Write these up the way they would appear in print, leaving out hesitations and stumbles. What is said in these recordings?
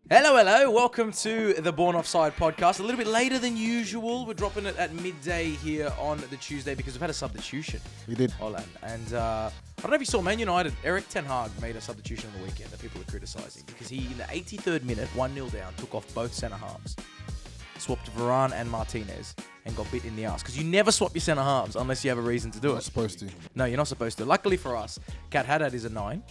Hello. Welcome to the Born Offside podcast. A little bit later than usual. We're dropping it at midday here on the Tuesday because we've had a substitution. We did. Olan. And I don't know if you saw Man United. Erik ten Hag made a substitution on the weekend that people are criticising because he, in the 83rd minute, 1-0 down, took off both centre-halves, swapped Varane and Martinez, and got bit in the arse. Because you never swap your centre-halves unless you have a reason to do it. Not supposed to. No, you're not supposed to. Luckily for us, Kat Haddad is a 9,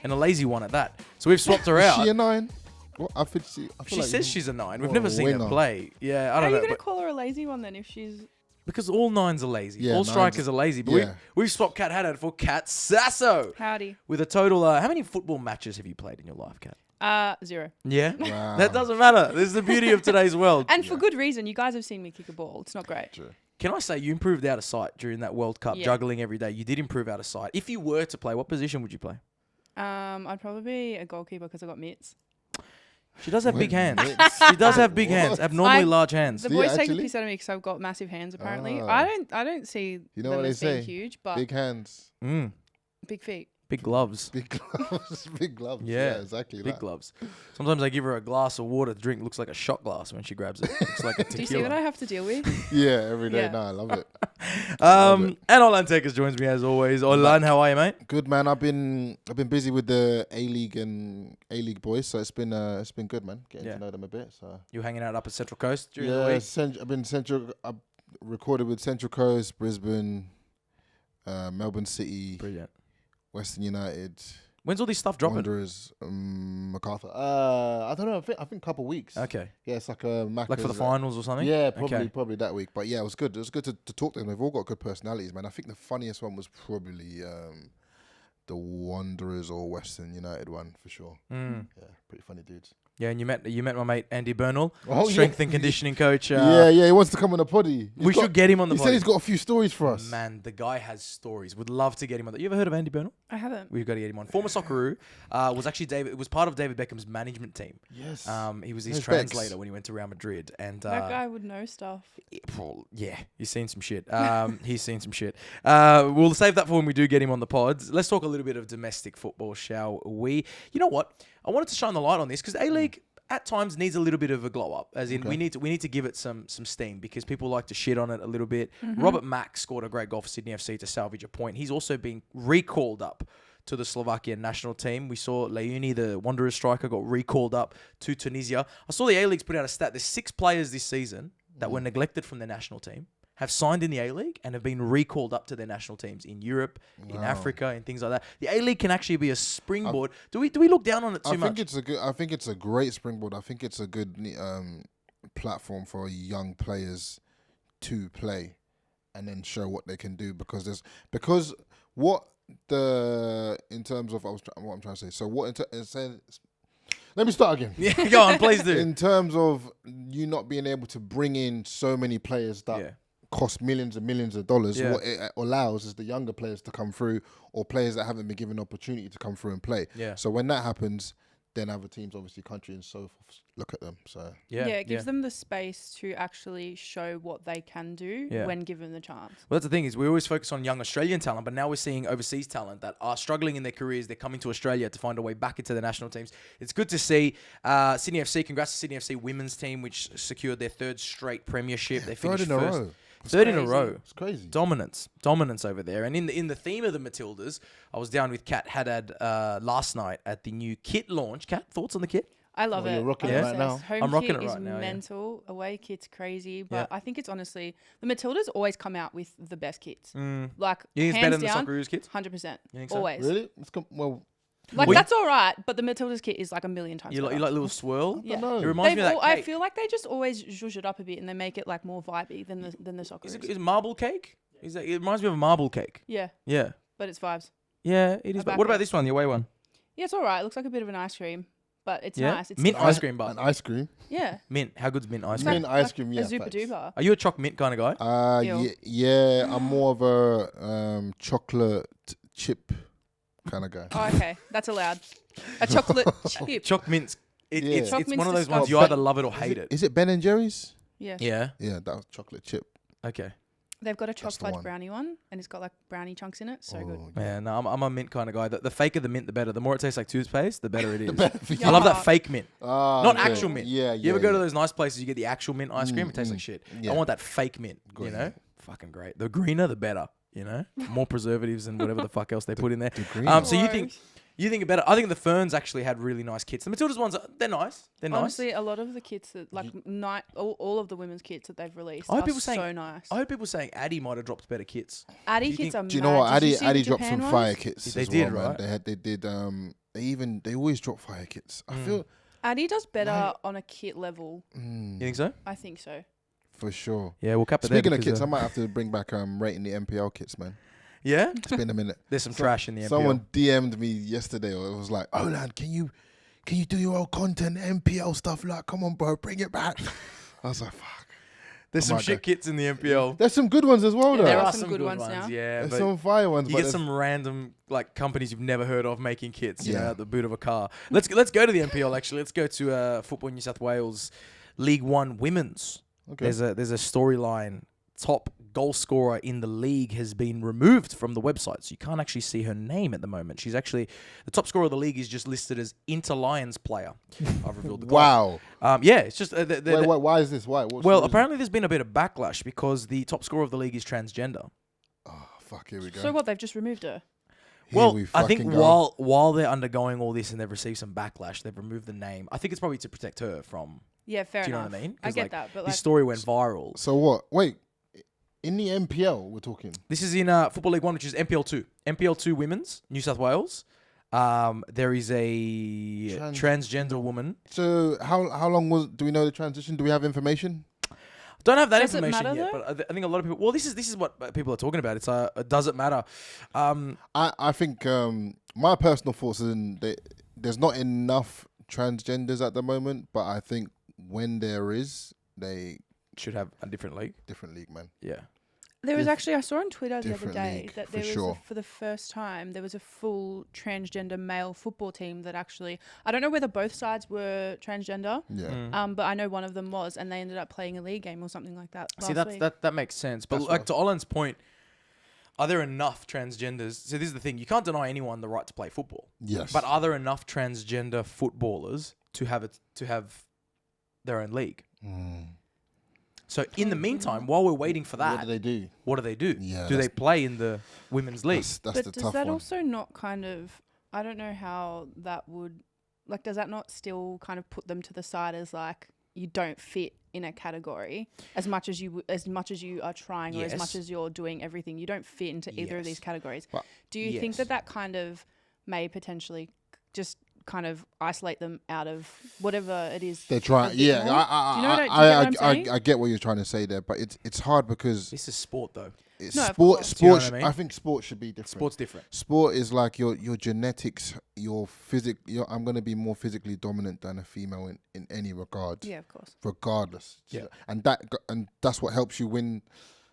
and a lazy one at that. So we've swapped her out. Is she a 9? What? I feel She like says she's a 9. We've What never a seen her winger. play. Yeah, I How don't are you know. going to but- call her a lazy one then if she's... Because all 9s are lazy. Yeah, All 9s strikers are lazy. But yeah. we've swapped Kat Haddad for Kat Sasso. Howdy. With a total... how many football matches have you played in your life, Kat? 0. Yeah? Wow. That doesn't matter. This is the beauty of today's world. And for good reason. You guys have seen me kick a ball. It's not great. True. Can I say you improved out of sight during that World Cup, Yeah. juggling every day. You did improve out of sight. If you were to play, what position would you play? I'd probably be a goalkeeper because I got mitts. She does have big hands. Mitts. She does have big hands. What? Abnormally I- large hands. The Do you boys take the actually? piss out of me because I've got massive hands apparently. Ah. I don't see You know them what they as being say? huge, but Big hands, big feet. Big gloves. big gloves, big gloves. Yeah. Exactly. Big that. gloves. Sometimes I give her a glass of water to drink. Looks like a shot glass when she grabs it. Looks like a Do you see what I tequila. have to deal with? Yeah, every day. Yeah. No, I love it. And OLANTEKKERS joins me as always. Olan, how are you, mate? Good man. I've been busy with the A-League boys, so it's been good, man. Getting Yeah. to know them a bit. So You hanging out up at Central Coast during the week? I've been Central. I've recorded with Central Coast, Brisbane, Melbourne City, Brilliant. Western United. When's all this stuff dropping? Wanderers, MacArthur. I don't know. I think a couple weeks. Okay. Yeah, it's like a Like for the finals or something? Yeah, Okay. probably that week. But yeah, it was good. It was good to talk to them. They've all got good personalities, man. I think the funniest one was probably the Wanderers or Western United one for sure. Mm. Yeah, pretty funny dudes. Yeah, and you met my mate Andy Bernal, Oh, strength yeah. and conditioning coach. Yeah, he wants to come on the poddy. We should get him on the He pod. said he's got a few stories for us. Man, the guy has stories. Would love to get him on. You ever heard of Andy Bernal? I haven't. We've got to get him on. Former Socceroo, was actually was part of David Beckham's management team. Yes. He was his Those translator Becks. when he went to Real Madrid, and That guy would know stuff. yeah, he's seen some shit. He's seen some shit. We'll save that for when we do get him on the pods. Let's talk a little bit of domestic football, shall we? You know what? I wanted to shine the light on this because A-League at times needs a little bit of a glow up. As in, Okay. we need to give it some steam because people like to shit on it a little bit. Robert Mack scored a great goal for Sydney FC to salvage a point. He's also been recalled up to the Slovakian national team. We saw Leuni, the Wanderers striker, got recalled up to Tunisia. I saw the A-League's put out a stat. There's 6 players this season that were neglected from their national team, have signed in the A-League and have been recalled up to their national teams in Europe, in Africa, and things like that. The A-League can actually be a springboard. Do we look down on it too much? I think it's a great springboard. I think it's a good platform for young players to play and then show what they can do in terms of what I'm trying to say. So let me start again. Yeah, go on, please do. In terms of you not being able to bring in so many players that cost millions and millions of dollars, Yeah. what it allows is the younger players to come through or players that haven't been given opportunity to come through and play. Yeah. So when that happens, then other teams, obviously country and so forth, look at them. So It gives them the space to actually show what they can do Yeah. when given the chance. Well, that's the thing is we always focus on young Australian talent, but now we're seeing overseas talent that are struggling in their careers. They're coming to Australia to find a way back into the national teams. It's good to see. Sydney FC, congrats to Sydney FC women's team, which secured their 3rd straight premiership. They third finished in a first. row. Third in a crazy. row. It's crazy. Dominance over there. And in the theme of the Matildas, I was down with Kat Haddad last night at the new kit launch. Kat, thoughts on the kit? I love Well, it. you're rocking it I'm right now. obsessed. Home I'm rocking kit it is right now, yeah. mental. Away kit's crazy, but Yeah. I think it's honestly the Matildas always come out with the best kits. Like You think it's hands better than the down, Socceroos kits? 100%. You think so? Always. Really? Like Well, that's all right, but the Matildas kit is like a million times. You like better. little swirl? Yeah. know. It reminds me of that I cake. feel like they just always zhuzh it up a bit and they make it like more vibey than the Is Socceroos. it marble cake? It reminds me of a marble cake. Yeah, Yeah. but it's vibes. Yeah, it is. I back What about it. this one, the away one? Yeah, it's all right. It looks like a bit of an ice cream, but it's Yeah? nice. It's Mint different. ice cream bar. An ice cream. Yeah. Mint. How good's mint ice It's cream? Mint ice cream, yeah. A super facts. duper. Are you a choc mint kind of guy? Ew. Yeah, I'm more of a chocolate chip kind of guy. Oh, okay. That's allowed. A chocolate chip. Choc mints. Yeah. It's Choc one mint's of those ones disgusting. you either love it or hate it. Is it Ben and Jerry's? Yeah. Yeah. Yeah, that was chocolate chip. Okay. They've got a That's the chocolate one. brownie one, and it's got like brownie chunks in it. So good. Oh, Yeah, no, I'm a mint kind of guy. The faker the mint, the better. The more it tastes like toothpaste, the better it is. better for I love you. that fake mint. Not okay. actual mint. Yeah, You ever go to yeah. those nice places, you get the actual mint ice cream, it tastes like shit. Yeah. I want that fake mint, Got you you. know? Fucking great. The greener, the better, you know? More preservatives and whatever the fuck else they put in there. The green So you think it better? I think the Ferns actually had really nice kits. The Matildas ones, they're nice. They're nice. Honestly, a lot of the kits that all of the women's kits that they've released I heard are people saying- so nice. I heard people saying Addy might have dropped better kits. Addy do you kits are Do you know what? mad. Did you see the Addy dropped Japan some ones? fire kits. They as did, well, right? Man. They did. They always drop fire kits. I feel Addy does better on a kit level. You think so? I think so. for sure. Yeah, we'll cap it there. Speaking of because, kits, I might have to bring back rating the NPL kits, man. Yeah? It's been a minute. There's some trash in the NPL. Someone DM'd me yesterday, or it was like, "Olan, can you do your old content NPL stuff? Like, come on, bro, bring it back." I was like, "Fuck." There's I some might shit go. kits in the NPL. There's some good ones as well, though. there are some good ones now. Yeah, There's but some fire ones. you but get there's- some random like companies you've never heard of making kits, you know, Yeah. at the boot of a car. Let's go to the NPL actually. Let's go to Football New South Wales League One Women's. Okay. There's a storyline. Top goal scorer in the league has been removed from the website, so you can't actually see her name at the moment. She's actually the top scorer of the league is just listed as Inter Lions player. I've revealed the guy. Wow. Yeah, it's just Wait, why is this? Why? What's the well, reason? apparently there's been a bit of backlash because the top scorer of the league is transgender. Oh, fuck, here we go. So what? They've just removed her. Here Well, we I think fucking go. while they're undergoing all this and they've received some backlash, they've removed the name. I think it's probably to protect her from. Yeah, fair Do you know enough. what I mean? I 'Cause, get like, that, but This like, story went viral. So what? Wait, in the NPL we're talking. This is in Football League One, which is NPL 2. NPL 2 Women's, New South Wales. There is a transgender woman. So how long do we know the transition? Do we have information? Don't have that Does it information matter, yet, though? but I think a lot of people. Well, this is what people are talking about. It's does it matter? I think my personal thoughts is there's not enough transgenders at the moment, but I think when there is, they Should have a different league. different league, man. Yeah. there was diff- actually I saw on Twitter the other different day league, that for there was sure. for the first time there was a full transgender male football team that actually I don't know whether both sides were transgender. Yeah. But I know one of them was, and they ended up playing a league game or something like that. See, last week. that makes sense. But That's like what to Olan's point, are there enough transgenders? So this is the thing: you can't deny anyone the right to play football. Yes. But are there enough transgender footballers to have their own league? So in the meantime, while we're waiting for that, what do they do? what do they do? Yeah, do they play in the women's league? That's but the does tough that one. also not kind of I don't know how that would like does that not still kind of put them to the side as like you don't fit in a category as much as you are trying or as Yes. much as you're doing everything you don't fit into either of these Yes. categories. But- Do you think Yes. that kind of may potentially just kind of isolate them out of whatever it is They're trying. a bit Yeah, more? I, Do you know what I, I- do you get what I'm I, saying? I get what you're trying to say there, but it's hard because This is sport, though. it's No, of sport. course. Do you know Sport. what I mean? I think sport should be different. Sport's different. Sport is like your genetics, your physic. I'm going to be more physically dominant than a female in any regard, Yeah, of course. regardless. Yeah. And that's what helps you win.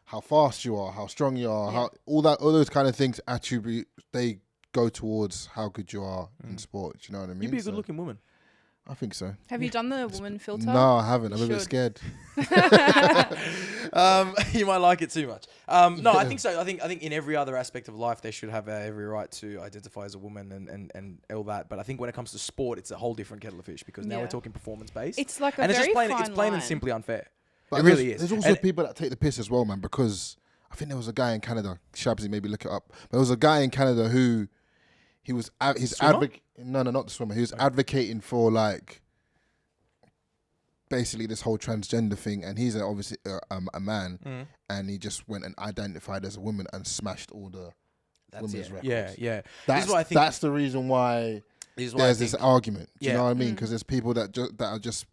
How fast you are, how strong you are, Yeah. how all those kind of things attribute they go towards how good you are in sport. You know what I mean? You'd be a So, good-looking woman. I think so. Have you done the woman filter? No, I haven't. I'm You a bit should. scared. You might like it too much. No, I think so. I think in every other aspect of life, they should have every right to identify as a woman and all that. But I think when it comes to sport, it's a whole different kettle of fish because now Yeah. we're talking performance based. It's like a and it's very just plain, fine it's plain line. and simply unfair. But It there's- really is. There's also And- people that take the piss as well, man, because I think there was a guy in Canada, Shabsy, maybe look it up. But there was a guy in Canada who he was he's Swimmer? advocating. No, not the swimmer. He was advocating for like basically this whole transgender thing, and he's obviously a man, and he just went and identified as a woman and smashed all the women's records. Yeah. That's This is what I think. that's the reason why This is why I there's this think- argument. Do you Yeah. know what I mean? Because there's people that are just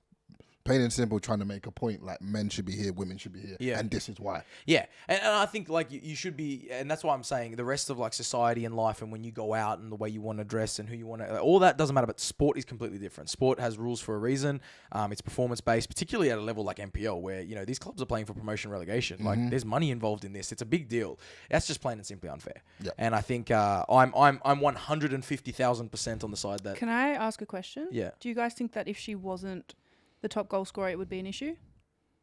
plain and simple trying to make a point like men should be here, women should be here, Yeah. and this is why. Yeah, and I think like you should be, and that's why I'm saying the rest of like society and life, and when you go out and the way you want to dress and who you want to, all that doesn't matter. But sport is completely different. Sport has rules for a reason. It's performance based, particularly at a level like NPL, where you know these clubs are playing for promotion relegation. Like there's money involved in this. It's a big deal. That's just plain and simply unfair. Yeah. And I think I'm 150,000% on the side that Can I ask a question? Yeah. Do you guys think that if she wasn't the top goal scorer, it would be an issue?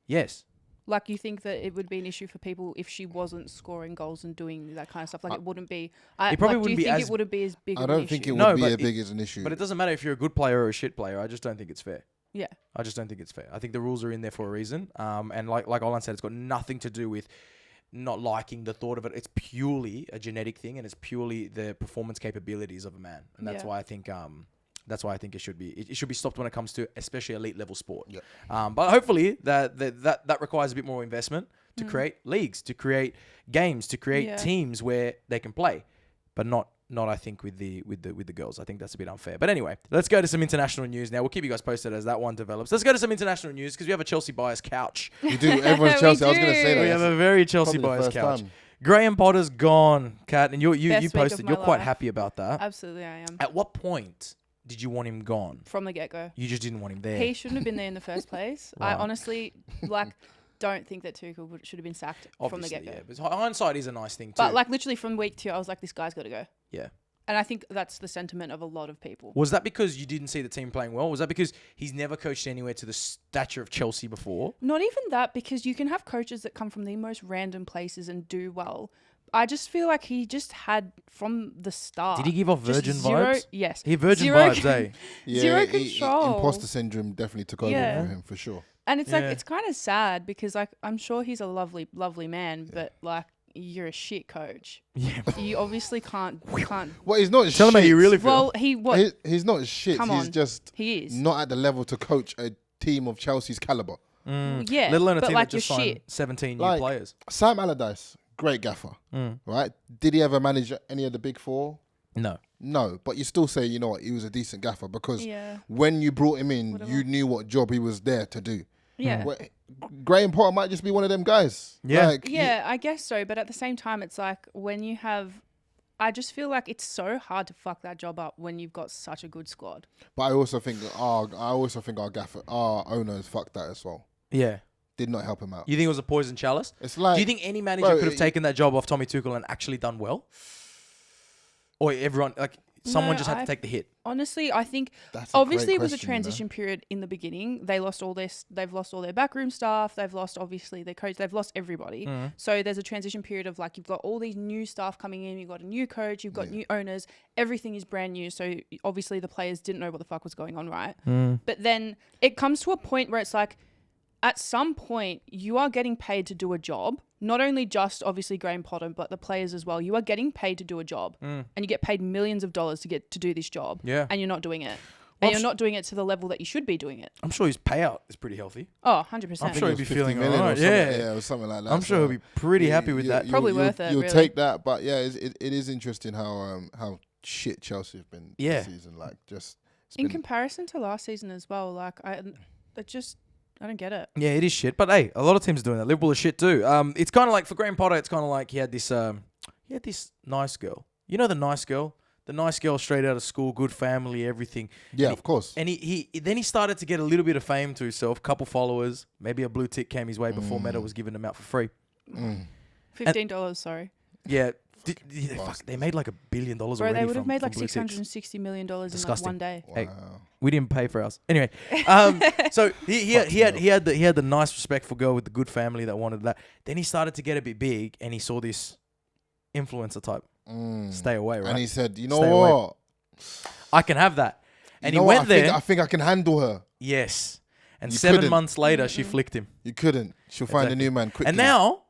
yes. Like, you think that it would be an issue for people if she wasn't scoring goals and doing that kind of stuff? Like, it wouldn't be. It probably like, wouldn't do be you think as- it wouldn't be as big? I of an don't think issue? it No, would be but as big as an issue. But it doesn't matter if you're a good player or a shit player. I just don't think it's fair. Yeah. I just don't think it's fair. I think the rules are in there for a reason. And like Olan said, it's got nothing to do with not liking the thought of it. It's purely a genetic thing, and it's purely the performance capabilities of a man. And that's why I think it should be stopped when it comes to especially elite level sport. Yeah. But hopefully that requires a bit more investment to create leagues, to create games, to create teams where they can play, but not I think with the girls. I think that's a bit unfair. But anyway, let's go to some international news now. We'll keep you guys posted as that one develops. Let's go to some international news because we have a Chelsea biased couch. We do. Everyone's We Chelsea. I was going to do. say that. We have a very Chelsea Probably the biased first couch. time. Graham Potter's gone, Kat, and you Best week posted. of You're my quite life. happy about that. Absolutely, I am. At what point did you want him gone? From the get-go. You just didn't want him there. He shouldn't have been there in the first place. I Right. honestly, don't think that Tuchel should have been sacked from the Obviously, get-go. yeah. But hindsight is a nice thing too. But, literally from week 2, I was like, this guy's got to go. yeah. And I think that's the sentiment of a lot of people. Was that because you didn't see the team playing well? Was that because he's never coached anywhere to the stature of Chelsea before? Not even that, because you can have coaches that come from the most random places and do well. I just feel like he just had from the start. Did he give off just virgin zero- vibes? Yes. He had virgin Zero vibes, eh? Zero control. Imposter syndrome definitely took over Yeah. for him, for sure. And it's Yeah. it's kind of sad because I'm sure he's a lovely, lovely man, but you're a shit coach. Yeah. You obviously can't. Well, he's not Tell him how shit. you really feel. Well, He's not shit. Come He's on. just he is. not at the level to coach a team of Chelsea's caliber. Yeah, Let alone a but team like that just you're signed shit. 17 new Like- players. Sam Allardyce, great gaffer, right? Did he ever manage any of the big four? No. No, but you still say, you know what, he was a decent gaffer because Yeah. when you brought him in, Whatever. you knew what job he was there to do. Yeah. Well, Graham Potter might just be one of them guys. Yeah. Like, Yeah, I guess so. But at the same time, it's like when you have, I just feel like it's so hard to fuck that job up when you've got such a good squad. But I also think our owners fucked that as well. Yeah. Did not help him out. You think it was a poison chalice? It's like, Do you think any manager bro, could have taken that job off Tommy Tuchel and actually done well? Or everyone, someone No, just had to take the hit? Honestly, I think that's a obviously great it was a question, you know? transition period in the beginning. They've lost all their backroom staff. They've lost obviously their coach. They've lost everybody. So there's a transition period of you've got all these new staff coming in. You've got a new coach. You've got new owners. Everything is brand new. So obviously the players didn't know what the fuck was going on, right? But then it comes to a point where it's like, at some point, you are getting paid to do a job. Not only just obviously Graham Potter, but the players as well. You are getting paid to do a job, and you get paid millions of dollars to get to do this job. Yeah. And you're not doing it, Well, and you're not doing it to the level that you should be doing it. I'm sure his payout is pretty healthy. Oh, 100%. I'm sure he'd be 50 feeling million or alright. something, Yeah. or something like that. I'm sure he'll be pretty happy with that. Probably worth it, You'll really. take that, but yeah, it is interesting how shit Chelsea have been Yeah. this season. It's In been- comparison to last season as well, I don't get it. Yeah, it is shit. But hey, a lot of teams are doing that. Liverpool is shit too. It's kind of like for Graham Potter, it's kind of like he had this nice girl. You know the nice girl? The nice girl straight out of school, good family, everything. yeah, And of course. And he started to get a little bit of fame to himself, couple followers, maybe a blue tick came his way before Meta was giving him out for free. $15, sorry. Yeah. They made like $1 billion Bro, already. they would have from- made from like blue ticks. $660 million in Disgusting. one day. Hey, Wow. we didn't pay for ours. Anyway, so he had the nice, respectful girl with the good family that wanted that. Then he started to get a bit big, and he saw this influencer type. Stay away, right? And he said, you know Stay away. what? I can have that. And You he know what? went there. I think I can handle her. Yes. And You 7 couldn't. months later, she flicked him. You couldn't. She'll find Exactly. a new man quickly. And now,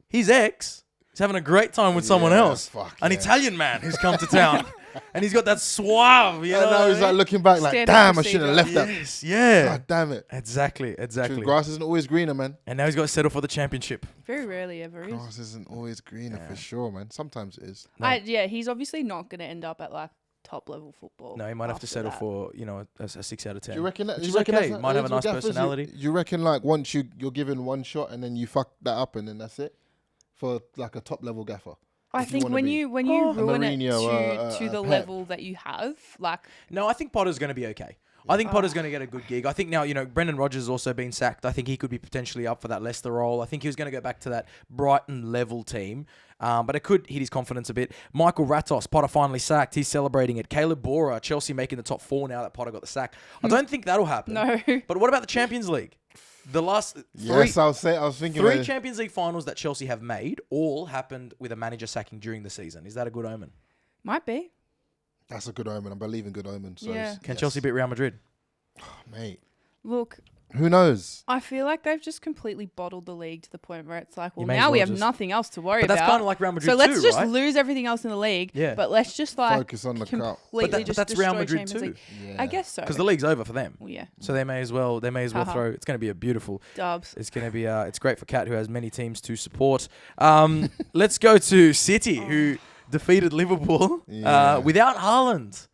his ex is having a great time with someone Yeah, else. fuck An yeah. Italian man who's come to town. And he's got that suave, you know. And now what he's I like mean? looking back like, Standard damn, I should have procedure. left that. Yes, yeah. God damn it. Exactly. True, grass isn't always greener, man. And now he's got to settle for the championship. Very rarely ever is. Grass isn't always greener for sure, man. Sometimes it is. No. He's obviously not going to end up at top level football. No, he might have to after settle that. for, a 6 out of 10. Do you reckon that? Which you is reckon okay. that's Might have a nice gaffers, personality. You reckon like once you're given one shot and then you fuck that up and then that's it for like a top level gaffer? I if you think wanna when be you a ruin it Mourinho, to the Pep. level that you have, like No, I think Potter's going to be okay. I think Potter's going to get a good gig. I think now, Brendan Rodgers has also been sacked. I think he could be potentially up for that Leicester role. I think he was going to go back to that Brighton level team. But it could hit his confidence a bit. Michael Ratos, Potter finally sacked. He's celebrating it. Caleb Bora, Chelsea making the top 4 now that Potter got the sack. I don't think that'll happen. no. But what about the Champions League? The last Yes, I was thinking. three Champions League finals that Chelsea have made all happened with a manager sacking during the season. Is that a good omen? Might be. That's a good omen. I believe in good omens. So Yeah. Can Chelsea beat Real Madrid? mate? Look, Who knows? I feel like they've just completely bottled the league to the point where it's like, well, may as now we well have just- nothing else to worry But about. that's kind of like Real Madrid so let's too, just right? lose everything else in the league. Yeah. But let's just like Focus on the cup. completely But just that's Real destroy Madrid Champions too. League. Yeah. I guess so. Because the league's over for them. Well, yeah, So they may as well Haha. throw. It's going to be a beautiful. dubs. It's going to be. It's great for Kat, who has many teams to support. Let's go to City, who defeated Liverpool Yeah. without Haaland.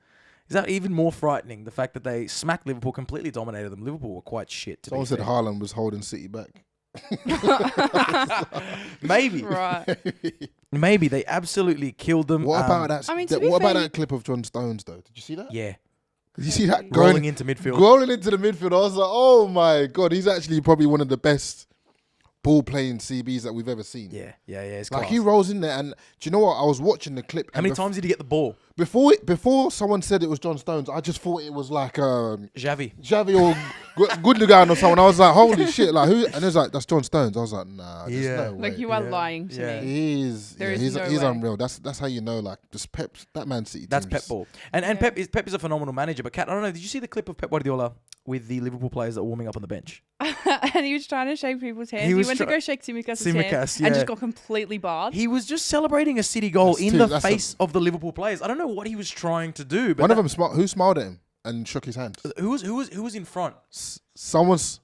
Is that even more frightening? The fact that they smacked Liverpool, completely dominated them. Liverpool were quite shit. To Someone be said fair. Haaland was holding City back. Maybe, Right. maybe they absolutely killed them. What about that? I mean, to be what about fair, that clip of John Stones though? Did you see that? Yeah, Did you see that? rolling into midfield. Rolling into the midfield. I was like, oh my god, he's actually probably one of the best ball playing CBs that we've ever seen. Yeah. It's Like class. he rolls in there, and do you know what? I was watching the clip. How many times did he get the ball? Before someone said it was John Stones, I just thought it was like Xavi. Xavi or Gundogan or someone. I was like, holy shit! Like who? And it was like, that's John Stones. I was like, nah, there's Yeah. no way. Like you are Yeah. lying to Yeah. me. He's There yeah, is he's no he's way. unreal. That's how you know, like, just that Man City. That's team Pep is- ball. And Yeah. Pep is a phenomenal manager. But Kat, I don't know. Did you see the clip of Pep Guardiola with the Liverpool players that were warming up on the bench? And he was trying to shake people's hands. He He, was went to try- go shake Tsimikas' hand Tsimikas, yeah. and just got completely barred. He was just celebrating a City goal That's in too- the that's a- face of the Liverpool players. I don't know what he was trying to do. But One of them who smiled at him and shook his hand. who was in front? Someone's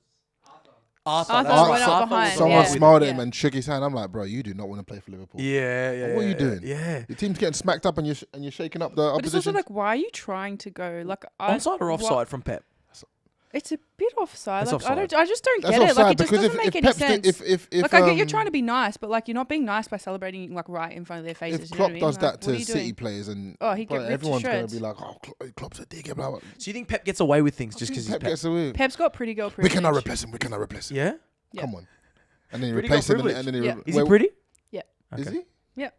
Arthur. Arthur that's went right. up Arthur behind, was someone yeah. with- smiled at him Yeah. and shook his hand. I'm like, bro, you do not want to play for Liverpool. Yeah. What are you doing? Yeah. Your team's getting smacked up and you're shaking up the But it's also opposition. like, why are you trying to go? Like, Onside or offside from Pep? It's a bit offside. It's Like, offside. I just don't That's get it. Like, offside it just because doesn't make any Pep's sense. if Like, I get you're trying to be nice, but like, you're not being nice by celebrating like right in front of their faces. if you know Klopp what I mean? does Like, that what are to you City doing? players and Oh, he'd get bro, ripped to everyone's gonna shreds. be like, oh, Klopp's a digger, blah blah. So you think Pep gets away with things just because he's Pep Pep? gets away. Pep's got pretty girl We privilege. cannot replace him. We cannot replace him. Yeah. Yeah. Come on. And then you Pretty replace got him privilege. and then Yeah. Is he pretty? Yeah. Is Okay. he?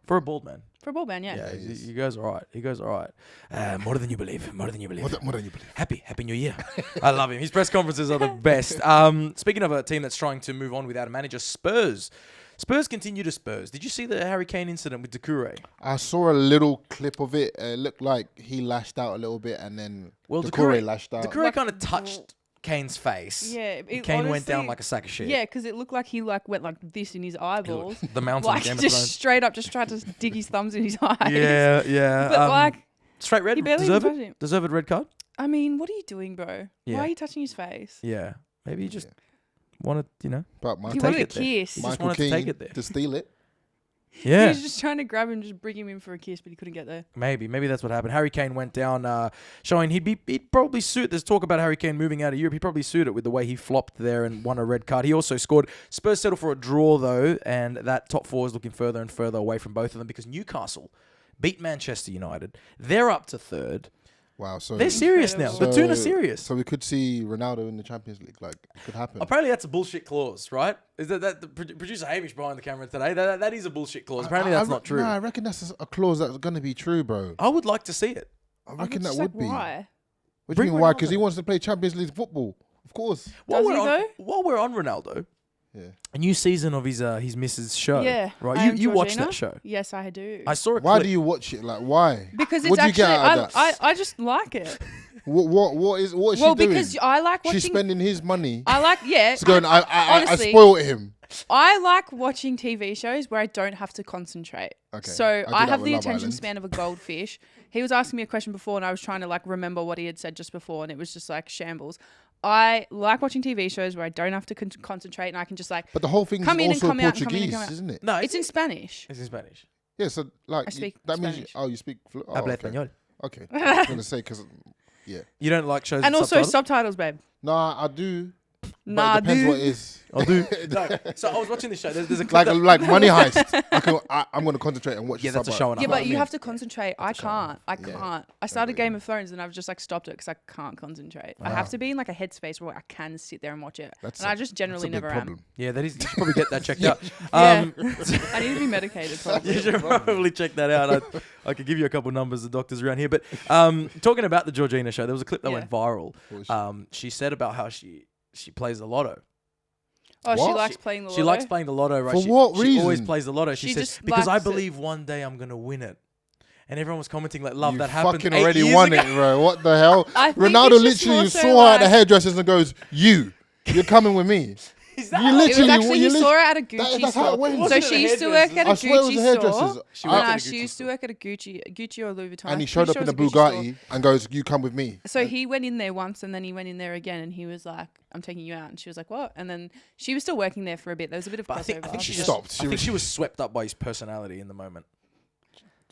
For a bald man. For a ball band, yeah. he is. He goes all right. He goes all right. More than you believe. More than you believe. More than you believe. Happy New Year. I love him. His press conferences are the best. Speaking of a team that's trying to move on without a manager, Spurs. Spurs continue to Spurs. Did you see the Harry Kane incident with Doucouré? I saw a little clip of it. It looked like he lashed out a little bit and then Doucouré lashed out. Doucouré Like- kind of touched Kane's face. Yeah. And Kane went down honestly- like a sack of shit. Yeah, because it looked like he like went like this in his eyeballs. The mountain Like Game of just Thrones. straight up, just tried to dig his thumbs in his eyes. Yeah. But like, straight red. he barely Deserved even touched it? him. Deserved red card? I mean, what are you doing, bro? Yeah. Why are you touching his face? Yeah. Maybe he just wanted, But He Michael, wanted a it there. kiss. He just Michael wanted to take Keane it there. to steal it. He Yeah. was just trying to grab him and just bring him in for a kiss, but he couldn't get there. Maybe that's what happened. Harry Kane went down, showing he'd probably suit. There's talk about Harry Kane moving out of Europe. He'd probably suit it with the way he flopped there and won a red card. He also scored. Spurs settled for a draw though, and that top four is looking further and further away from both of them because Newcastle beat Manchester United. They're up to third. Wow. So They're serious now. Incredible. The Tuna serious. So we could see Ronaldo in the Champions League. Like, it could happen. Apparently that's a bullshit clause, right? Is that the producer Hamish behind the camera today? That is a bullshit clause. Apparently that's not true. No, I reckon that's a clause that's going to be true, bro. I would like to see it. I I'm reckon that just would like, be. Why? What do you Bring mean why? Because Ronaldo. he wants to play Champions League football. Of course. Does he though? While we're on Ronaldo, Yeah. a new season of his Mrs. show. Yeah. Right. I You Am you watched Georgina. that show. Yes, I do. I saw it. Why do you watch it? Like, why? Because it's What do you actually, get out of that? I just like it. What is she Well, doing? because I like watching. She's spending his money. I like, yeah. She's going, I honestly, spoiled him. I like watching TV shows where I don't have to concentrate. Okay. So do I that have with the Love attention Island. span of a goldfish. He was asking me a question before, and I was trying to like remember what he had said just before, and it was just like shambles. I like watching TV shows where I don't have to concentrate, and I can just like. But the whole thing Come in is and also come out and come in and Portuguese, come out. isn't it? No, It's in Spanish. It's in Spanish. Yeah, so like I speak that means Spanish. you speak. Oh, Habla okay. español. Okay, I was gonna say because yeah. You don't like shows And with also subtitles? subtitles, babe. Nah, I do. Nah, but it depends dude. what it is. I do. No. So I was watching this show. There's a clip Like Money Heist. I'm gonna concentrate and watch. Yeah, the that's a subtitle. show and a Yeah, half. but you have to concentrate. I can't. I Yeah. can't. I started Game of Thrones and I've just like stopped it because I can't concentrate. I have Wow. to be in like a headspace where I can sit there and watch it. That's and a- I just That's a generally big never am. problem. Yeah, that is. You should probably get that checked out. Yeah. I need to be medicated. Probably. You should probably check that out. I could give you a couple numbers of doctors around here. But talking about the Georgina show, there was a clip that Yeah. went viral. What was she- She said about how she plays the lotto. Oh, she What? likes playing the lotto. She likes playing the lotto, right? For what She always reason? plays the lotto. She She says, just because I likes it. believe one day I'm going to win it. And everyone was commenting like, love, You that happened fucking 8 already years won ago. it, bro. What the hell? I think Ronaldo it's just literally more so saw her at the like- hairdressers and goes, you're coming with me. Is that You how- It was literally- actually, you he lit- saw her at a Gucci that's how it store. went. So Wasn't it she a used to work at a I swear it was Gucci the hairdressers. store. She worked at a Nah, Gucci she used to store. work at a Gucci or Louis Vuitton. And he I'm showed up pretty in a sure it was Gucci store. Bugatti and goes, you come with me. So he went in there once and then he went in there again and he was like, I'm taking you out. And she was like, what? And then she was still working there for a bit. There was a bit of But crossover. I think she She just stopped. I think she was swept up by his personality in the moment.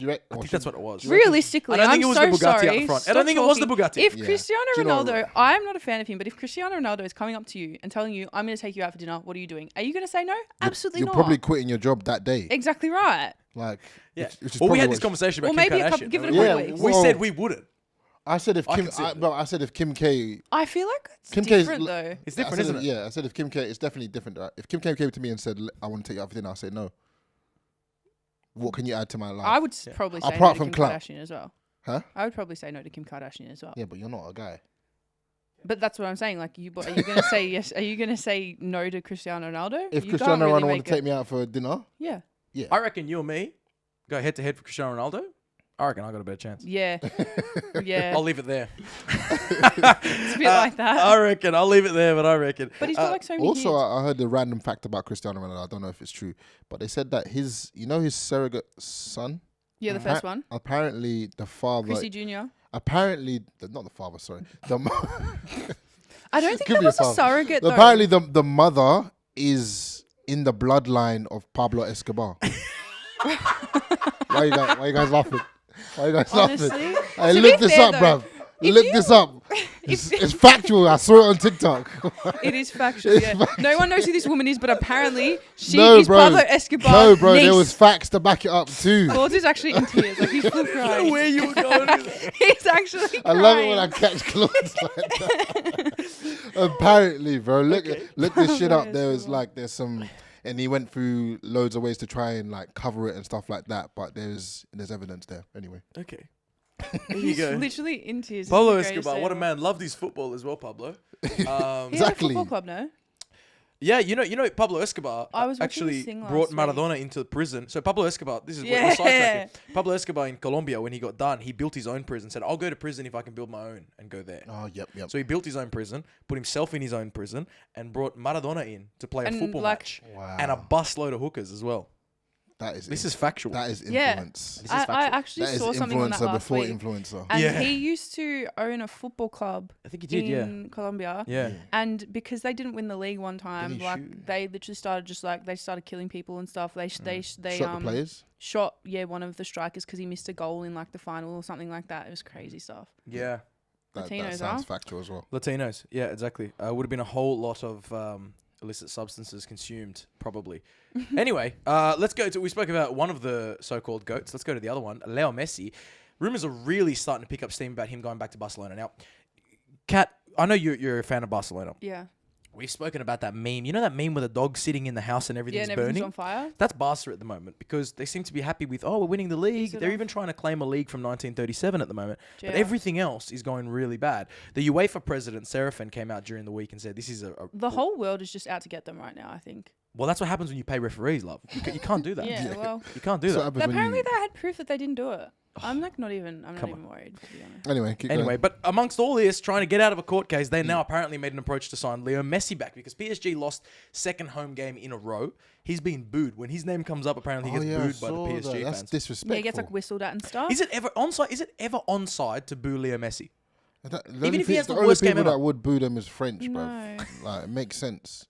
I I think that's what it was. Realistically, I don't think I'm it was so the Bugatti sorry. out the front. I Stop don't think it was the talking. Bugatti. If Yeah. Cristiano Do you know Ronaldo, what? I'm not a fan of him, but if Cristiano Ronaldo is coming up to you and telling you, I'm going to take you out for dinner, what are you doing? Are you going to say no? Absolutely You're not. probably quitting your job that day. Exactly right. Like, Yeah. which is Well, we probably had what this conversation about Well, Kim maybe a Kardashian. couple- give it a We- couple Yeah, weeks. We well- said we wouldn't. I said if I Kim, consider it. well, I said if Kim K. I feel like it's Kim K's different though. It's I different, said isn't it? Yeah, I said if Kim K, it's definitely different. If Kim K came to me and said, I want to take you out for dinner, I'll say no. What can you add to my life? I would Yeah. probably say Apart no to from Kim clout. Kardashian as well. Huh? I would probably say no to Kim Kardashian as well. Yeah, but you're not a guy. But that's what I'm saying. Like, are you going to say yes? Are you going to say no to Cristiano Ronaldo? If You Cristiano can't really Ronaldo want make to take me out for dinner, Yeah. yeah. I reckon you and me go head to head for Cristiano Ronaldo. I reckon I got a better chance. Yeah. Yeah. I'll leave it there. It's a bit like that. I reckon. I'll leave it there, but I reckon. But he's got like so many Also, kids. I heard the random fact about Cristiano Ronaldo. I don't know if it's true, but they said that his surrogate son. Yeah, the first one. Apparently, the father. Chrissy Jr. Apparently, not the father. Sorry, the I don't think Could that be a was a father. surrogate though. apparently the mother is in the bloodline of Pablo Escobar. Why you guys laughing? Why you guys Honestly, laughing? to Hey, be look this fair up, though, bruv. if Look you- this up. It's factual. I saw it on TikTok. it is factual. Yeah. No one knows who this woman is, but apparently she No, is bro. Pablo Escobar. No, bro, there niece. was facts to back it up too. Claudes is actually in tears. Like he's full crying. Where you were going with that? He's actually crying. I love it when I catch Claudes like that. Apparently, bro, look this shit up. There was like there's some, and he went through loads of ways to try and like cover it and stuff like that. But there's evidence there anyway. Okay. There you He's go. literally in tears. It's Pablo the greatest Escobar, day what a ever. man. Loved his football as well, Pablo. He had a Exactly. football club, no? Yeah, you know, Pablo Escobar I was watching actually this thing last brought week. Maradona into prison. So Pablo Escobar, this is Yeah. we're sidetracking. Pablo Escobar in Colombia, when he got done, he built his own prison. Said, "I'll go to prison if I can build my own and go there." Oh, yep. So he built his own prison, put himself in his own prison, and brought Maradona in to play a And, football like- match Wow. and a busload of hookers as well. This is factual. that is Yeah. influence. This is I factual. actually That is saw something on that influencer last before week. influencer. And Yeah. he used to own a football club I think he did. Yeah. in Colombia. Yeah. And because they didn't win the league one time, he like shoot? they literally started they started killing people and stuff. They Shot the players. shot one of the strikers because he missed a goal in like the final or something like that. It was crazy stuff. Yeah. That Latinos, sounds huh? factual as well. Latinos. Yeah, exactly. Would have been a whole lot of illicit substances consumed, probably. Anyway, let's go to. We spoke about one of the so-called GOATs. Let's go to the other one, Leo Messi. Rumors are really starting to pick up steam about him going back to Barcelona. Now, Kat, I know you're a fan of Barcelona. Yeah. We've spoken about that meme. You know that meme with a dog sitting in the house and Yeah, everything's and everything's burning? on fire. That's Barca at the moment because they seem to be happy with, we're winning the league. Is it They're off? even trying to claim a league from 1937 at the moment. But Yeah. everything else is going really bad. The UEFA president, Serafin, came out during the week and said this is The whole world is just out to get them right now, I think. Well, that's what happens when you pay referees, love. You can't do that. Yeah, well, You can't do So that. happens when apparently you- they had proof that they didn't do it. I'm like not even Come worried, to be honest. Anyway, keep Anyway, going. but amongst all this, trying to get out of a court case, they now apparently made an approach to sign Leo Messi back because PSG lost second home game in a row. He's been booed. When his name comes up, apparently he gets I booed by the saw PSG that. That's fans. disrespectful. Yeah, he gets like whistled at and stuff. Is it ever onside to boo Leo Messi? Even if he has the the only worst game people ever. that would boo them is French, bro. No. Like, it makes sense.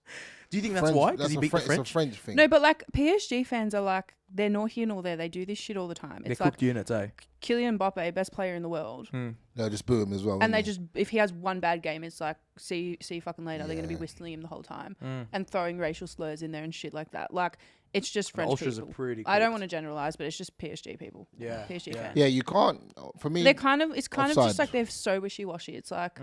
Do you think that's French- why? Because he a beat the It's a French? French thing. No, but like PSG fans are like they're nor here nor there. They do this shit all the time. They're It's like cooked units, eh? Kylian Mbappe, best player in the world, They'll just boo him as well. and they won't just if he has one bad game, it's like see you fucking later. They're gonna be Yeah. whistling him the whole time and throwing racial slurs in there and shit like that. Like it's just French Ultras are people. pretty I don't cooked. want to generalize, but it's just PSG people. Yeah, PSG yeah. fans. Yeah, you can't. For me, They're kind of it's kind of just offside. like they're so wishy washy. It's like,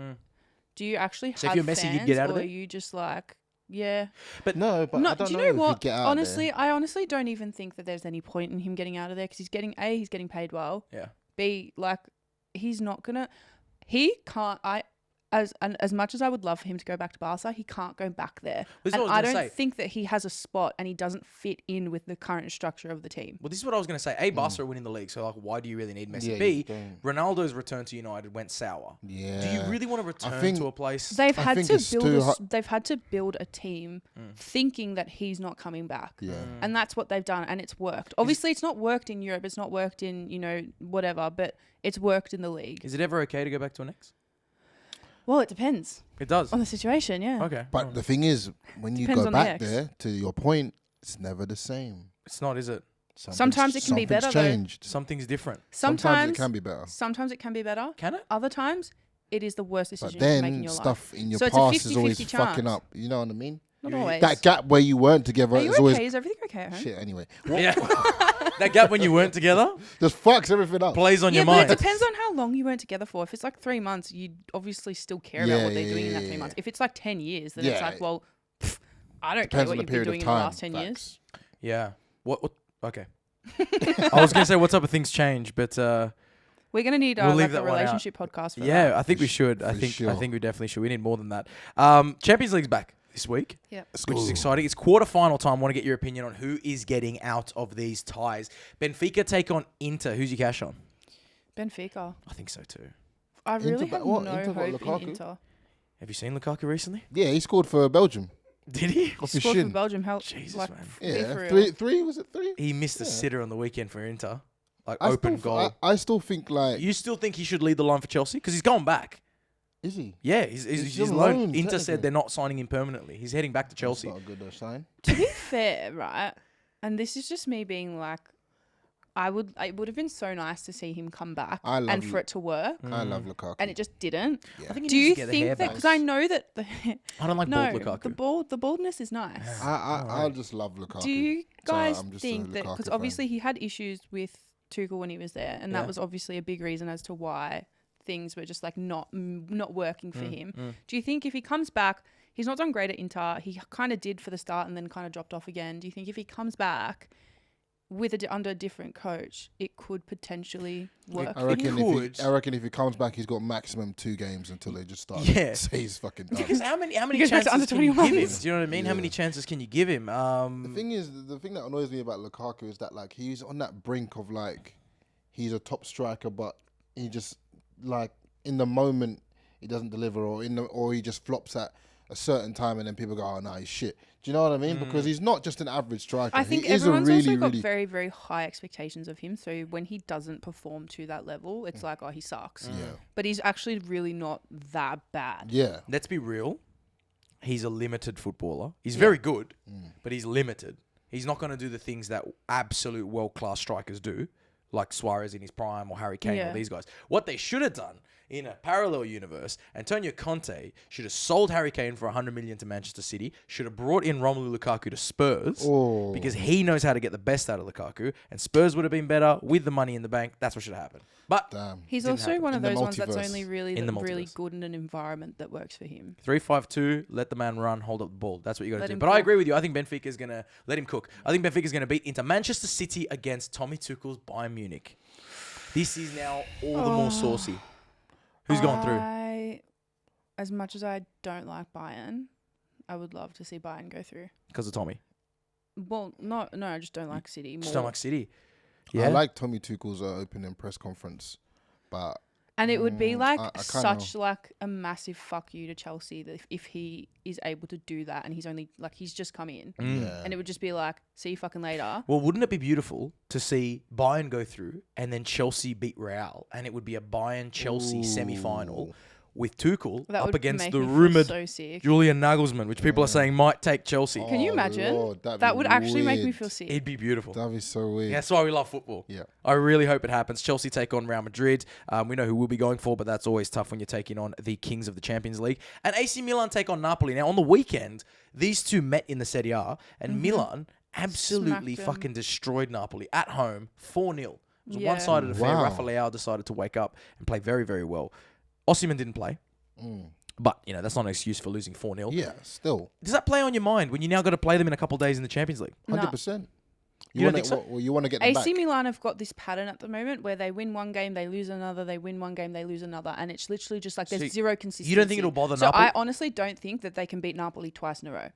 do you actually So if have you're Messi, fans, you'd get out of or there? are you just like yeah? no, but I No, don't do you know know if he'd what? get out Honestly, there. I honestly don't even think that there's any point in him getting out of there because he's getting he's getting paid well. Yeah. B, like he's not gonna. He can't. as much as I would love for him to go back to Barca, he can't go back there. This is And what I I was gonna don't say. think that he has a spot, and he doesn't fit in with the current structure of the team. Well, this is what I was going to say. A, Barca are winning the league, so like, why do you really need Messi? Yeah, B, you don't. Ronaldo's return to United went sour. Yeah. Do you really want to return think- to a place? They've had think to it's build. too They've had to build a team thinking that he's not coming back. Yeah. And that's what they've done, and it's worked. Obviously, it's not worked in Europe. It's not worked in whatever, but it's worked in the league. Is it ever okay to go back to an ex? Well, it depends It does. on the situation. Yeah. Okay. But the thing is, when you Depends go on the back ex. there, to your point, it's never the same. It's not, is it? Sometimes it can be better, though. changed. Something's different. Sometimes it can be better. Sometimes it can be better. Can it? Other times, it is the worst But decision you can make in then your life. stuff in your So it's a past is always 50-50 fucking chance. up. You know what I mean? Not always. That gap where you weren't together Are you is always okay? Is everything okay at home? shit. Anyway, Yeah. That gap when you weren't together just fucks everything up. plays on Yeah, your but mind. it depends on how long you weren't together for. If it's like 3 months, you obviously still care about what they're doing in that 3 months. If it's like 10 years, then it's Yeah. like, well, I don't Depends care on what the you've been period doing of in the time. last 10 years. Yeah. What? Okay. I was going to say what type of things change, but We're gonna need We'll leave like that a one out. relationship podcast. For yeah, that. I think we should. for I think sure. we definitely should. We need more than that. Champions League's back this week, Yep. which is exciting. It's quarterfinal time. I want to get your opinion on who is getting out of these ties. Benfica take on Inter. Who's your cash on? Benfica. I think so too. I really Inter, have what? no Inter got hope Lukaku? in Inter. Have you seen Lukaku recently? Yeah, he scored for Belgium. Did he? Off his Scored for shin. Belgium. Help. Jesus, like, man. be Yeah, for real. three. Was it three? He missed a Yeah. sitter on the weekend for Inter, like I open still, goal. I still think like You still think he should lead the line for Chelsea? Because he's going back. is he? Yeah, he's He's on loan. loan, Inter technically. said they're not signing him permanently. He's heading back to Chelsea. That's not a good sign. To be fair, right, and this is just me being like, it would have been so nice to see him come back I love and for it to work, I love Lukaku. and it just didn't. Yeah. I think he Do needs you to get the think hair that? back. Because I know that I don't like bald Lukaku. the baldness is nice. I just love Lukaku. Do you So guys I'm just a think that Lukaku because fan. obviously he had issues with Tuchel when he was there, and Yeah. that was obviously a big reason as to why things were just like not working for him. Do you think if he comes back, he's not done great at Inter. He kind of did for the start and then kind of dropped off again. Do you think if he comes back with under a different coach, it could potentially work? I reckon could. if he comes back, he's got maximum 2 games until they just start. Yeah. Say he's fucking done. Because how many He goes back chances to under can you give him? 21s. Do you know what I mean? How Yeah. many chances can you give him? The thing is, the thing that annoys me about Lukaku is that like he's on that brink of like he's a top striker, but he just like in the moment he doesn't deliver, or he just flops at a certain time, and then people go, "Oh no, he's shit." Do you know what I mean? Because he's not just an average striker. I think he is a everyone's really, also got really very, very high expectations of him. So when he doesn't perform to that level, it's like, oh, he sucks. yeah, But he's actually really not that bad. yeah. Let's be real. He's a limited footballer. He's very good, but he's limited. He's not going to do the things that absolute world-class strikers do, like Suarez in his prime or Harry Kane or Yeah. these guys. What they should have done in a parallel universe, Antonio Conte should have sold Harry Kane for 100 million to Manchester City, should have brought in Romelu Lukaku to Spurs, Oh. because he knows how to get the best out of Lukaku, and Spurs would have been better with the money in the bank. That's what should have happened. But Damn. He's Didn't also happen. one of In the those ones that's multiverse. only really In the really multiverse. good in an environment that works for him. 3-5-2, let the man run, hold up the ball. That's what you got to Let do. him But I cook. agree with you. I think Benfica is going to let him cook. I think Benfica is going to beat into Manchester City against Tommy Tuchel's Bayern Munich. This is now all the more saucy. Who's going through? As much as I don't like Bayern, I would love to see Bayern go through. Because of Tommy. Well, no, I just don't like City. Just more. don't like City. I Yeah. like Tommy Tuchel's opening press conference, but And it would be like I kinda such like a massive fuck you to Chelsea that if he is able to do that and he's just come in, yeah. and it would just be like, see you fucking later. Well, wouldn't it be beautiful to see Bayern go through and then Chelsea beat Real, and it would be a Bayern-Chelsea Ooh. semi-final with Tuchel That up would against make the me feel rumoured so sick. Julian Nagelsmann, which people are saying might take Chelsea. Can you Oh, imagine? Lord, That would actually make me weird. feel sick. It'd be beautiful. That'd be so weird. Yeah, that's why we love football. Yeah. I really hope it happens. Chelsea take on Real Madrid. We know who we'll be going for, but that's always tough when you're taking on the kings of the Champions League. And AC Milan take on Napoli. Now, on the weekend, these two met in the Serie A, and Milan absolutely Smacked them. fucking destroyed Napoli at home, 4-0. It was a Yeah. one-sided affair. Wow. Rafa Leao decided to wake up and play very, very well. Osimhen didn't play, Mm. but, that's not an excuse for losing 4-0. Yeah, still Does that play on your mind when you now got to play them in a couple of days in the Champions League? No. 100%. You don't think so? Well, you want to get them back. AC Milan have got this pattern at the moment where they win one game, they lose another, they win one game, they lose another, and it's literally just like there's zero consistency. You don't think it'll bother So Napoli? I honestly don't think that they can beat Napoli twice in a row.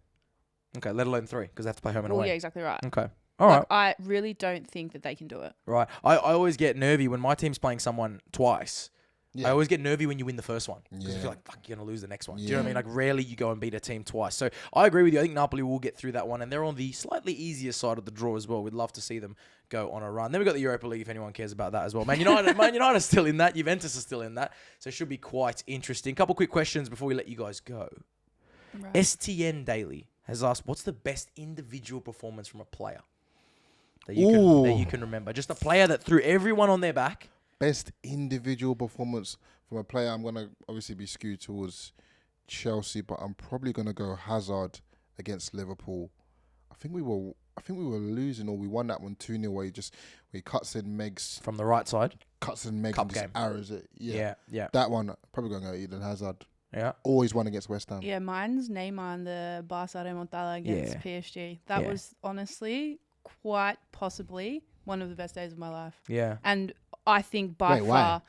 Okay, let alone 3 because they have to play home and Well, away. yeah, exactly right. Okay. All right. I really don't think that they can do it. Right. I always get nervy when my team's playing someone twice. Yeah. I always get nervy when you win the first one because you Yeah. feel like, fuck, you're going to lose the next one. Do Yeah. you know what I mean? Like, rarely you go and beat a team twice. So I agree with you. I think Napoli will get through that one, and they're on the slightly easier side of the draw as well. We'd love to see them go on a run. Then we've got the Europa League, if anyone cares about that as well. Man United are still in that. Juventus are still in that. So it should be quite interesting. Couple quick questions before we let you guys go. Right. STN Daily has asked, what's the best individual performance from a player that you can remember? Just a player that threw everyone on their back. Best individual performance from a player. I'm gonna obviously be skewed towards Chelsea, but I'm probably gonna go Hazard against Liverpool. I think we were losing, or we won that one 2-0. Where he cuts in Megs From the right side. Cup and just game. arrows it. Yeah. Yeah. That one probably gonna go Eden Hazard. Yeah. Always won against West Ham. Yeah, mine's Neymar and the Barca remontada against PSG. That was honestly quite possibly one of the best days of my life. Yeah. And I think by Wait, far, why?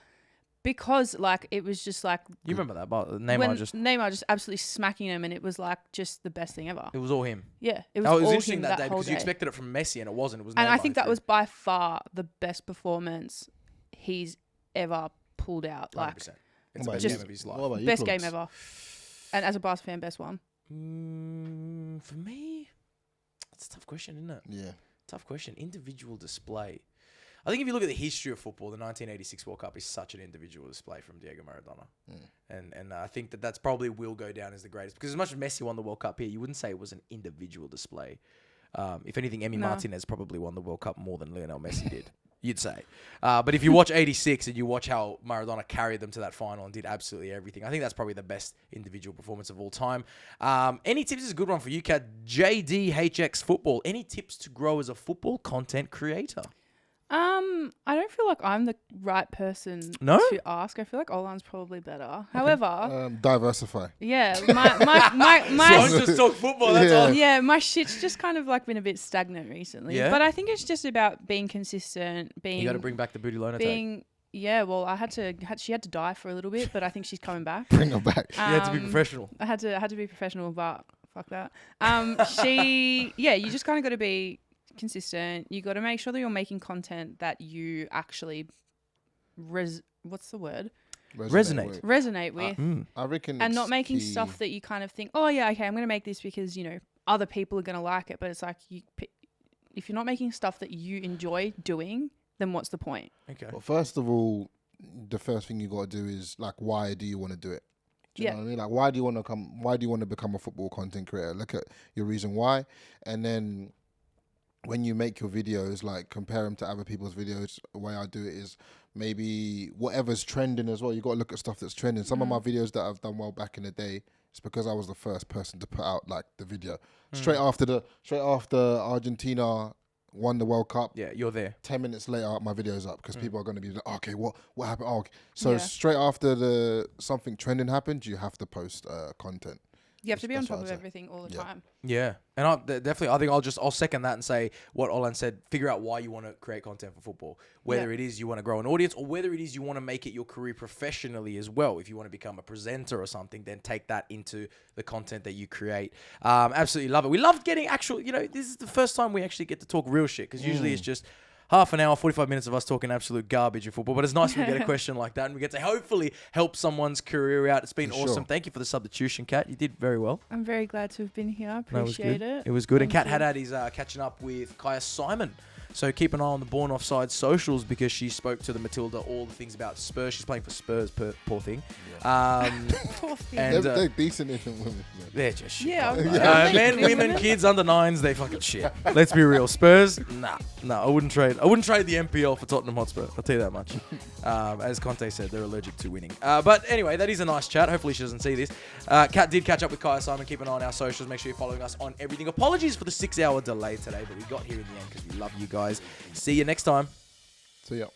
because like it was just like You remember that, but when Neymar Neymar just absolutely smacking him, and it was like just the best thing ever. it was all him. Yeah, it was It was all interesting him that day whole because you expected it from Messi and it wasn't. It was and Neymar I think that who was by far the best performance he's ever pulled out. threw Like 100%. It's What the about best you? game of his life. What about you, best Claudes? game ever. And as a Barca fan, best one. For me, it's a tough question, isn't it? Yeah. Tough question. Individual display. I think if you look at the history of football, the 1986 World Cup is such an individual display from Diego Maradona. And I think that's probably will go down as the greatest. Because as much as Messi won the World Cup here, you wouldn't say it was an individual display. If anything, Emi Martinez probably won the World Cup more than Lionel Messi did, you'd say. But if you watch 86 and you watch how Maradona carried them to that final and did absolutely everything, I think that's probably the best individual performance of all time. Any tips? This is a good one for you, Kat. JDHX Football. Any tips to grow as a football content creator? I don't feel like I'm the right person No? to ask. I feel like Olan's probably better. However, Diversify. yeah, my Don't just talk football. That's all. yeah, my shit's just kind of like been a bit stagnant recently. Yeah? But I think it's just about being consistent, being You got to bring back the booty loaner tag. being yeah. Well, she had to die for a little bit, but I think she's coming back. Bring her back. You had to be professional. I had to be professional, but fuck that. You just kind of got to be consistent. You got to make sure that you're making content that you actually what's the word? Resonate. Resonate with. I reckon. And it's not making key. stuff that you kind of think, oh yeah, okay, I'm going to make this because, other people are going to like it. But it's like, if you're not making stuff that you enjoy doing, then what's the point? Okay. Well, first of all, the first thing you got to do is like, why do you want to do it? Do you know what I mean? Like, why do you want to become a football content creator? Look at your reason why, and then when you make your videos, like compare them to other people's videos. The way I do it is maybe whatever's trending as well. You got to look at stuff that's trending. Some of my videos that I've done well back in the day, it's because I was the first person to put out like the video straight after Argentina won the World Cup. Yeah, you're there. 10 minutes later, my video's up because people are going to be like, okay, what happened? Oh, okay. So Yeah. straight after something trending happened, you have to post content. You have to be on That's what top of I'd say. everything all the Yeah. time. Yeah, and I think I'll second that and say what Olan said. Figure out why you want to create content for football. Whether it is you want to grow an audience or whether it is you want to make it your career professionally as well. If you want to become a presenter or something, then take that into the content that you create. Absolutely love it. We love getting actual. This is the first time we actually get to talk real shit because usually it's just half an hour, 45 minutes of us talking absolute garbage of football. But it's nice when we get a question like that and we get to hopefully help someone's career out. It's been For awesome. sure. Thank you for the substitution, Kat. You did very well. I'm very glad to have been here. No, Appreciate it. It was good. And Thank Kat you. Haddad is catching up with Kaya Simon. So keep an eye on the Born Offside socials because she spoke to the Matilda all the things about Spurs. She's playing for Spurs, poor thing. Poor thing. And They're decent in women. Man. they're just shit. Yeah, Men, women, kids under nines, they fucking shit. Let's be real. Spurs, nah. I wouldn't trade the NPL for Tottenham Hotspur. I'll tell you that much. As Conte said, they're allergic to winning. But anyway, that is a nice chat. Hopefully she doesn't see this. Kat did catch up with Kaya Simon. Keep an eye on our socials. Make sure you're following us on everything. Apologies for the 6-hour delay today, but we got here in the end because we love you guys. See you next time. So yeah.